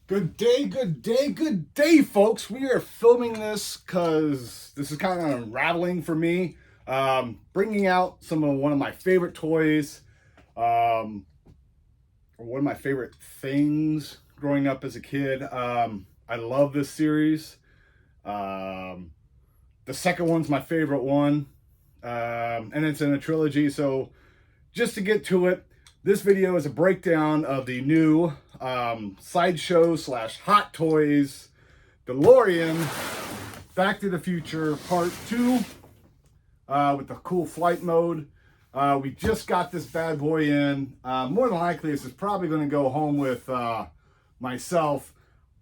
Good day, good day, good day, folks. We are filming this because this is kind of unraveling for me. Bringing out one of my favorite toys, or one of my favorite things growing up as a kid. I love this series. The second one's my favorite one, and it's in a trilogy. So just to get to it, this video is a breakdown of the new Sideshow / Hot Toys DeLorean Back to the Future Part 2 with the cool flight mode. We just got this bad boy in. More than likely, this is probably going to go home with myself.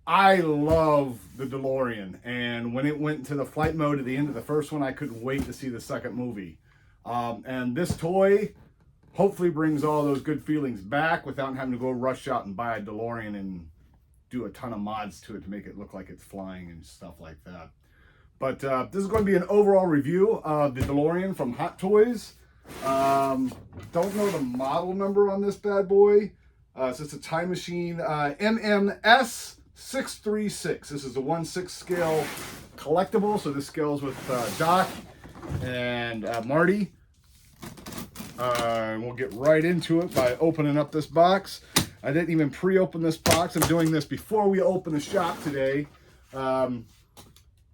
I love the DeLorean, and when it went into the flight mode at the end of the first one, I couldn't wait to see the second movie. And this toy hopefully brings all those good feelings back without having to go rush out and buy a DeLorean and do a ton of mods to it to make it look like it's flying and stuff like that. But this is going to be an overall review of the DeLorean from Hot Toys. Don't know the model number on this bad boy. So it's a time machine, MMS 636. This is a 1/6 scale collectible. So this scales with Doc and Marty. We'll get right into it by opening up this box. I didn't even pre-open this box. I'm doing this before we open the shop today. And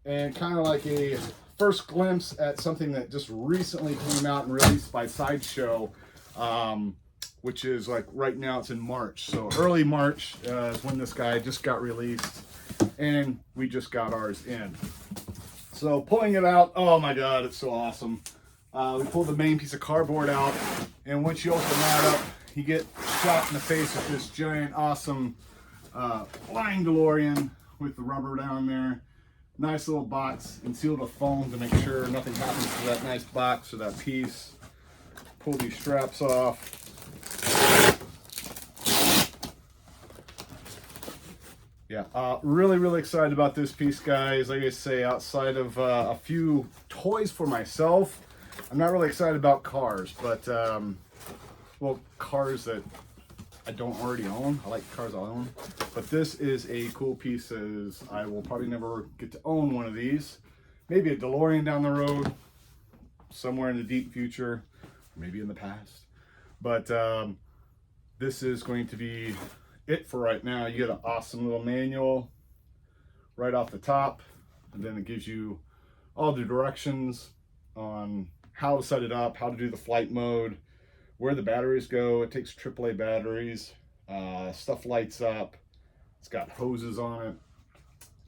kind of like a first glimpse at something that just recently came out and released by Sideshow, which is like right now it's in March. So early March is when this guy just got released, and we just got ours in. So pulling it out, oh my God, it's so awesome. We pulled the main piece of cardboard out, and once you open that up, you get shot in the face with this giant, awesome flying DeLorean with the rubber down there. Nice little box and sealed with foam to make sure nothing happens to that nice box or that piece. Pull these straps off. Yeah, really excited about this piece, guys. Like I say, outside of a few toys for myself, I'm not really excited about cars, but, well, cars that I don't already own. I like cars I own. But this is a cool piece, as I will probably never get to own one of these. Maybe a DeLorean down the road, somewhere in the deep future, maybe in the past. But this is going to be it for right now. You get an awesome little manual right off the top, and then it gives you all the directions on how to set it up, how to do the flight mode, where the batteries go. It takes AAA batteries. Stuff lights up. It's got hoses on it.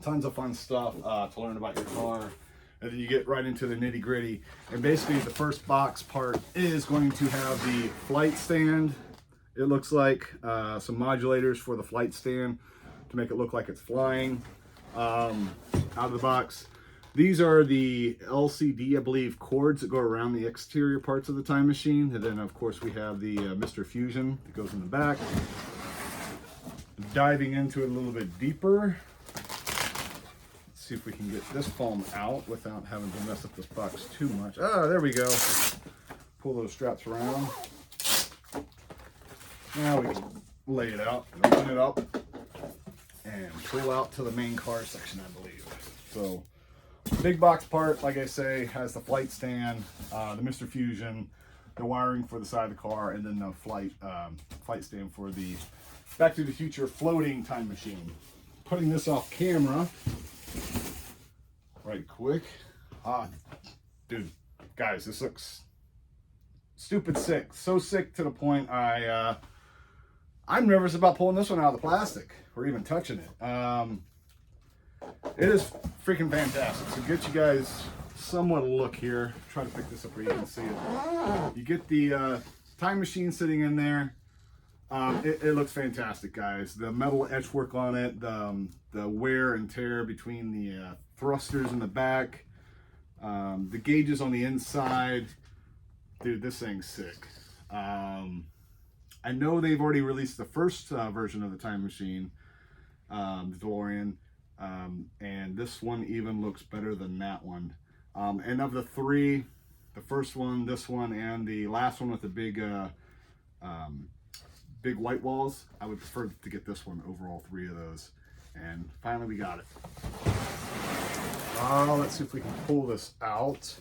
Tons of fun stuff to learn about your car. And then you get right into the nitty gritty. And basically the first box part is going to have the flight stand. It looks like some modulators for the flight stand to make it look like it's flying out of the box. These are the LCD, I believe, cords that go around the exterior parts of the time machine. And then, of course, we have the Mr. Fusion that goes in the back. Diving into it a little bit deeper. Let's see if we can get this foam out without having to mess up this box too much. Ah, there we go. Pull those straps around. Now we can lay it out, open it up, and pull out to the main car section, I believe. So, big box part, like I say, has the flight stand, the Mr. Fusion, the wiring for the side of the car, and then the flight stand for the Back to the Future floating time machine. Putting this off camera right quick. Dude, guys, this looks stupid sick. So sick to the point I'm nervous about pulling this one out of the plastic or even touching it. It is freaking fantastic. So get you guys somewhat a look here. Try to pick this up where you can see it. You get the time machine sitting in there. It looks fantastic, guys. The metal etch work on it, the wear and tear between the thrusters in the back, the gauges on the inside. Dude, this thing's sick. I know they've already released the first version of the time machine, the DeLorean. And this one even looks better than that one. And of the three, the first one, this one, and the last one with the big big white walls, I would prefer to get this one over all three of those. And finally we got it. Let's see if we can pull this out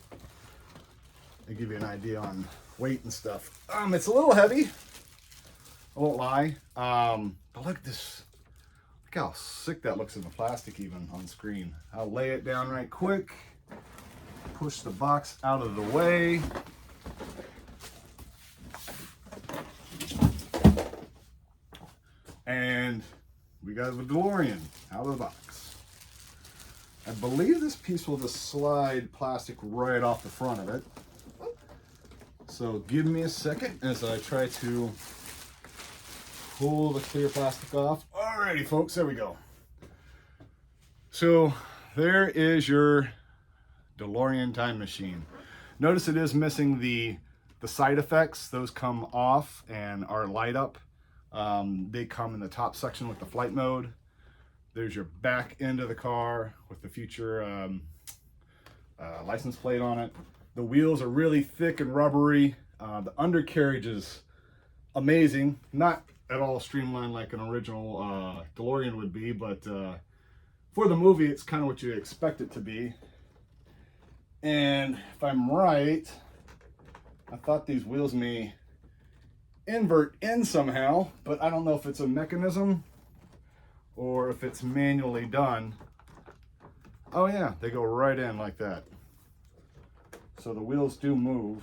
and give you an idea on weight and stuff. It's a little heavy, I won't lie. But look at this. Look how sick that looks in the plastic even on screen. I'll lay it down right quick. Push the box out of the way. And we got the DeLorean out of the box. I believe this piece will just slide plastic right off the front of it. So give me a second as I try to pull the clear plastic off. Alrighty folks, there we go. So there is your DeLorean time machine. Notice it is missing the side effects. Those come off and are light up. They come in the top section with the flight mode. There's your back end of the car with the future license plate on it. The wheels are really thick and rubbery. The undercarriage is amazing. Not at all streamlined like an original DeLorean would be, but for the movie, it's kind of what you expect it to be. And if I'm right, I thought these wheels may invert in somehow, but I don't know if it's a mechanism or if it's manually done. Oh yeah, they go right in like that. So the wheels do move.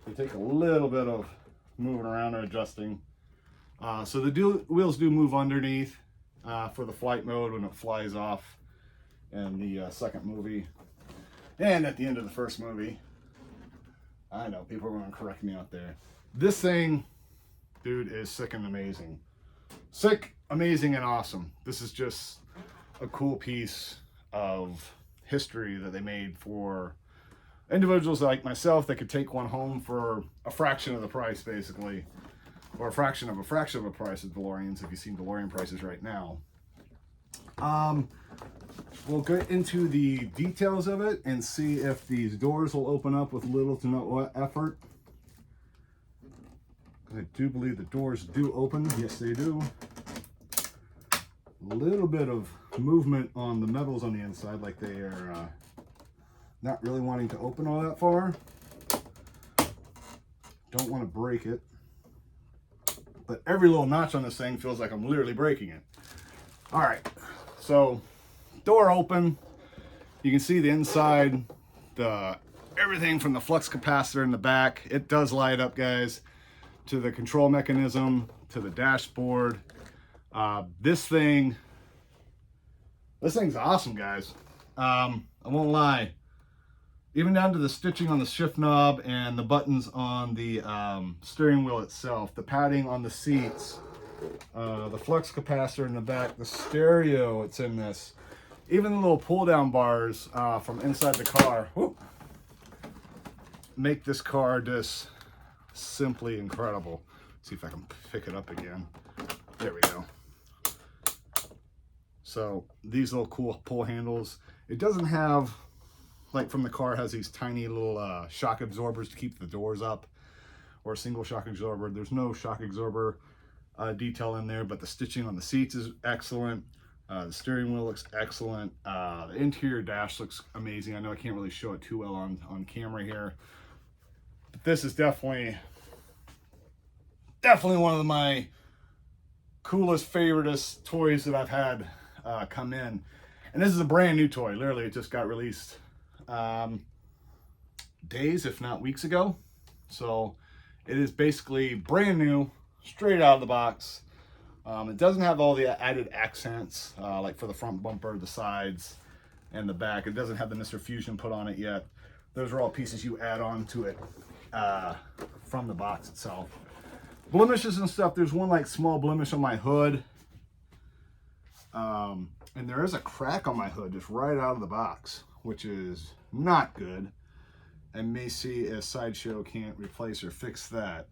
They take a little bit of moving around or adjusting. So the wheels do move underneath for the flight mode when it flies off in the second movie. And at the end of the first movie. I know, people are going to correct me out there. This thing, dude, is sick and amazing. Sick, amazing, and awesome. This is just a cool piece of history that they made for individuals like myself that could take one home for a fraction of the price, basically. Or a fraction of a price of DeLoreans, if you've seen DeLorean prices right now. We'll get into the details of it and see if these doors will open up with little to no effort. I do believe the doors do open. Yes, they do. A little bit of movement on the metals on the inside, like they are not really wanting to open all that far. Don't want to break it. But every little notch on this thing feels like I'm literally breaking it. All right, so door open. You can see the inside, everything from the flux capacitor in the back. It does light up, guys, to the control mechanism, to the dashboard. This thing's awesome, guys. I won't lie. Even down to the stitching on the shift knob and the buttons on the steering wheel itself, the padding on the seats, the flux capacitor in the back, the stereo, it's in this. Even the little pull down bars from inside the car make this car just simply incredible. See if I can pick it up again. There we go. So these little cool pull handles. It doesn't have, like from the car, it has these tiny little shock absorbers to keep the doors up, or a single shock absorber. There's no shock absorber detail in there, but the stitching on the seats is excellent. The steering wheel looks excellent. The interior dash looks amazing. I know I can't really show it too well on camera here, but this is definitely one of my coolest, favoriteest toys that I've had come in. And this is a brand new toy. Literally, it just got released days, if not weeks ago. So it is basically brand new, straight out of the box. It doesn't have all the added accents, like for the front bumper, the sides, and the back. It doesn't have the Mr. Fusion put on it yet. Those are all pieces you add on to it from the box itself. Blemishes and stuff, there's one like small blemish on my hood. And there is a crack on my hood just right out of the box, which is not good. And may see if Sideshow can't replace or fix that.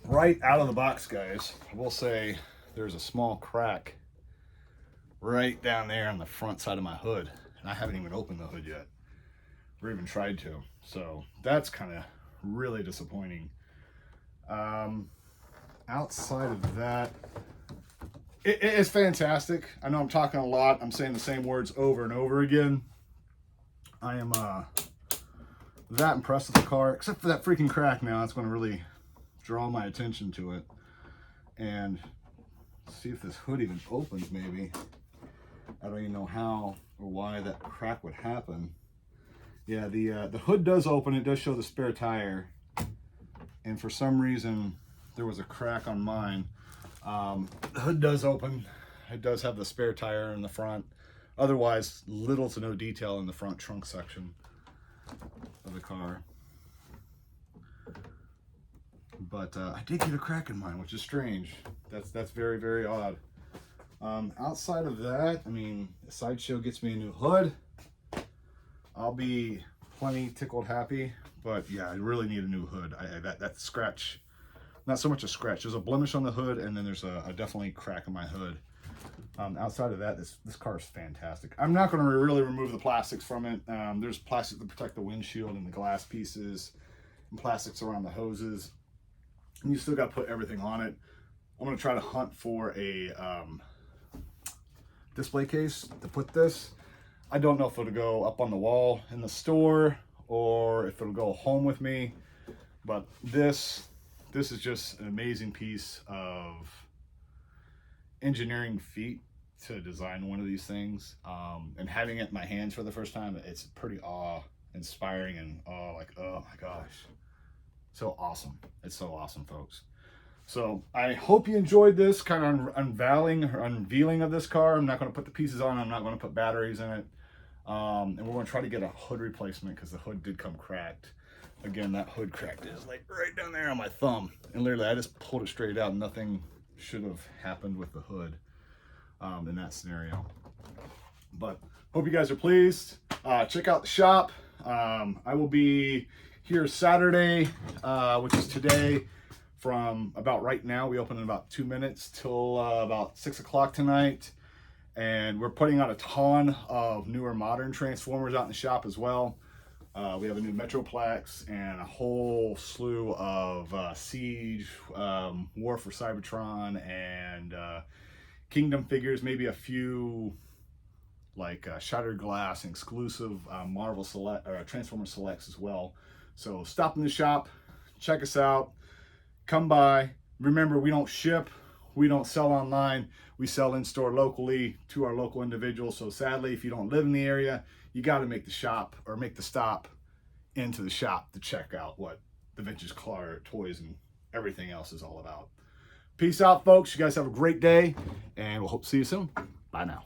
Right out of the box, guys, I will say there's a small crack right down there on the front side of my hood. And I haven't even opened the hood yet, or even tried to. So that's kind of really disappointing. Outside of that, It's fantastic. I know I'm talking a lot. I'm saying the same words over and over again. I am that impressed with the car, except for that freaking crack now. That's going to really draw my attention to it. And see if this hood even opens, maybe. I don't even know how or why that crack would happen. Yeah, the hood does open. It does show the spare tire. And for some reason, there was a crack on mine. The hood does open. It does have the spare tire in the front. Otherwise, little to no detail in the front trunk section of the car. But I did get a crack in mine, which is strange. That's very, very odd. Outside of that, I mean, Sideshow gets me a new hood. I'll be plenty tickled happy. But yeah, I really need a new hood. That scratch, not so much a scratch. There's a blemish on the hood, and then there's a definitely crack in my hood. Outside of that, this car is fantastic. I'm not going to really remove the plastics from it. There's plastic to protect the windshield and the glass pieces, and plastics around the hoses. And you still got to put everything on it. I'm going to try to hunt for a display case to put this. I don't know if it'll go up on the wall in the store or if it'll go home with me, but this is just an amazing piece of engineering feat to design one of these things, and having it in my hands for the first time, it's pretty awe-inspiring and oh my gosh, so awesome. It's so awesome, folks. So I hope you enjoyed this kind of unveiling of this car. I'm not going to put the pieces on. I'm not going to put batteries in it. And we're going to try to get a hood replacement because the hood did come cracked. Again, that hood cracked is like right down there on my thumb. And literally, I just pulled it straight out. Nothing should have happened with the hood in that scenario. But hope you guys are pleased. Check out the shop. I will be here Saturday, which is today, from about right now. We open in about 2 minutes till about 6 o'clock tonight. And we're putting out a ton of newer modern Transformers out in the shop as well. We have a new Metroplex and a whole slew of Siege, War for Cybertron, and Kingdom figures, maybe a few like Shattered Glass and exclusive Marvel Select or Transformer Selects as well. So stop in the shop, check us out, come by. Remember, we don't ship. We don't sell online. We sell in-store locally to our local individuals. So sadly, if you don't live in the area, you got to make the shop or make the stop into the shop to check out what the vintage car toys and everything else is all about. Peace out, folks. You guys have a great day, and we'll hope to see you soon. Bye now.